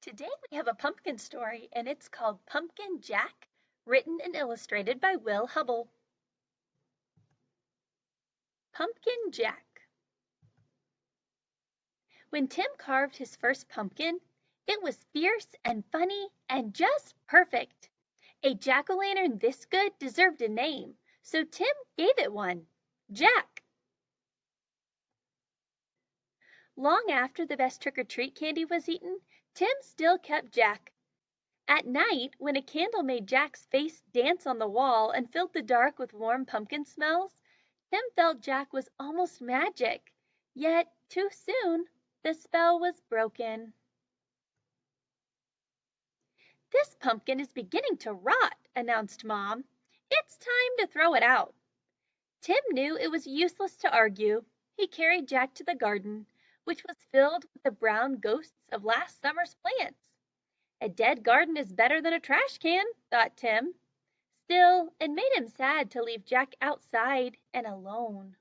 Today we have a pumpkin story, and it's called Pumpkin Jack, written and illustrated by Will Hubble. Pumpkin Jack. When Tim carved his first pumpkin, it was fierce and funny and just perfect. A jack-o'-lantern this good deserved a name, so Tim gave it one, Jack. Long after the best trick-or-treat candy was eaten, Tim still kept Jack. At night, when a candle made Jack's face dance on the wall and filled the dark with warm pumpkin smells, Tim felt Jack was almost magic. Yet, too soon, the spell was broken. "This pumpkin is beginning to rot," announced Mom. "It's time to throw it out." Tim knew it was useless to argue. He carried Jack to the garden, which was filled with the brown ghosts of last summer's plants. A dead garden is better than a trash can, thought Tim. Still, it made him sad to leave Jack outside and alone.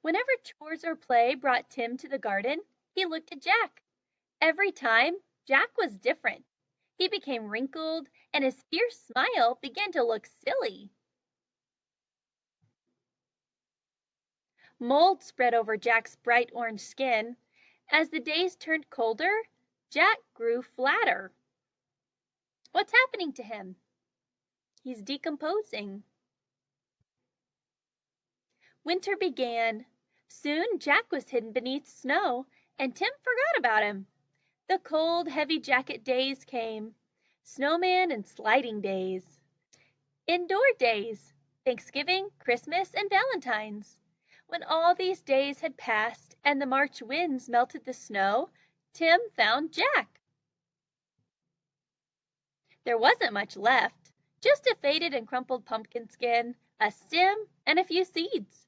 Whenever chores or play brought Tim to the garden, he looked at Jack. Every time, Jack was different. He became wrinkled, and his fierce smile began to look silly. Mold spread over Jack's bright orange skin. As the days turned colder, Jack grew flatter. What's happening to him? He's decomposing. Winter began. Soon Jack was hidden beneath snow, and Tim forgot about him. The cold, heavy jacket days came. Snowman and sliding days. Indoor days. Thanksgiving, Christmas, and Valentine's. When all these days had passed and the March winds melted the snow, Tim found Jack. There wasn't much left, just a faded and crumpled pumpkin skin, a stem, and a few seeds.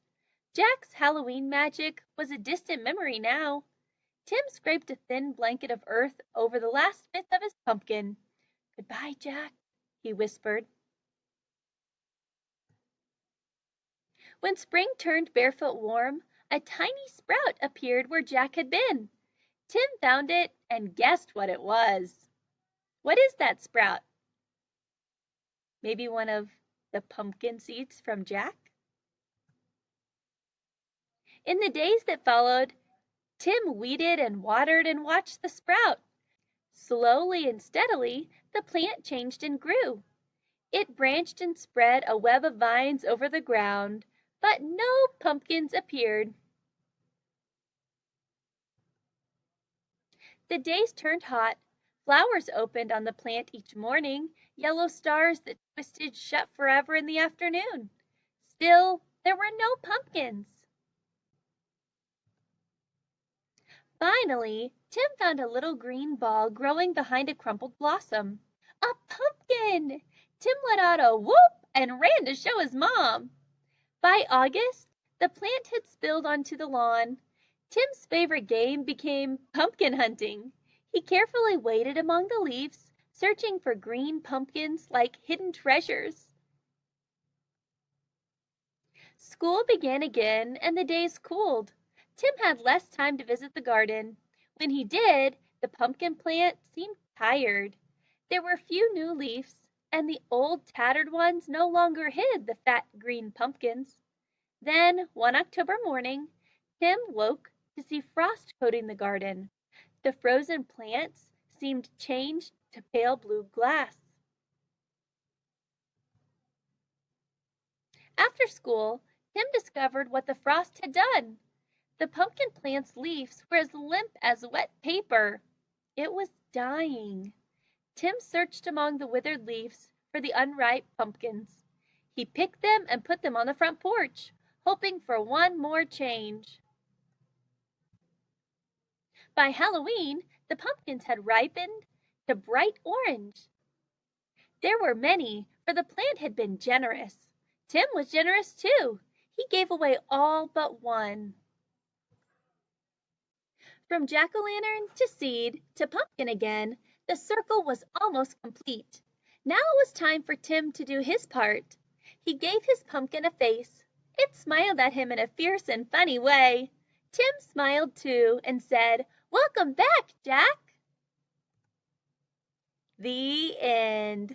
Jack's Halloween magic was a distant memory now. Tim scraped a thin blanket of earth over the last bit of his pumpkin. "Goodbye, Jack," he whispered. When spring turned barefoot warm, a tiny sprout appeared where Jack had been. Tim found it and guessed what it was. What is that sprout? Maybe one of the pumpkin seeds from Jack? In the days that followed, Tim weeded and watered and watched the sprout. Slowly and steadily, the plant changed and grew. It branched and spread a web of vines over the ground, but no pumpkins appeared. The days turned hot. Flowers opened on the plant each morning, yellow stars that twisted shut forever in the afternoon. Still, there were no pumpkins. Finally, Tim found a little green ball growing behind a crumpled blossom. A pumpkin! Tim let out a whoop and ran to show his mom. By August, the plant had spilled onto the lawn. Tim's favorite game became pumpkin hunting. He carefully waded among the leaves, searching for green pumpkins like hidden treasures. School began again, and the days cooled. Tim had less time to visit the garden. When he did, the pumpkin plant seemed tired. There were few new leaves, and the old tattered ones no longer hid the fat green pumpkins. Then, one October morning, Tim woke to see frost coating the garden. The frozen plants seemed changed to pale blue glass. After school, Tim discovered what the frost had done. The pumpkin plant's leaves were as limp as wet paper. It was dying. Tim searched among the withered leaves for the unripe pumpkins. He picked them and put them on the front porch, hoping for one more change. By Halloween, the pumpkins had ripened to bright orange. There were many, for the plant had been generous. Tim was generous too. He gave away all but one. From jack-o'-lantern to seed to pumpkin again, the circle was almost complete. Now it was time for Tim to do his part. He gave his pumpkin a face. It smiled at him in a fierce and funny way. Tim smiled too and said, Welcome back, Jack. The end.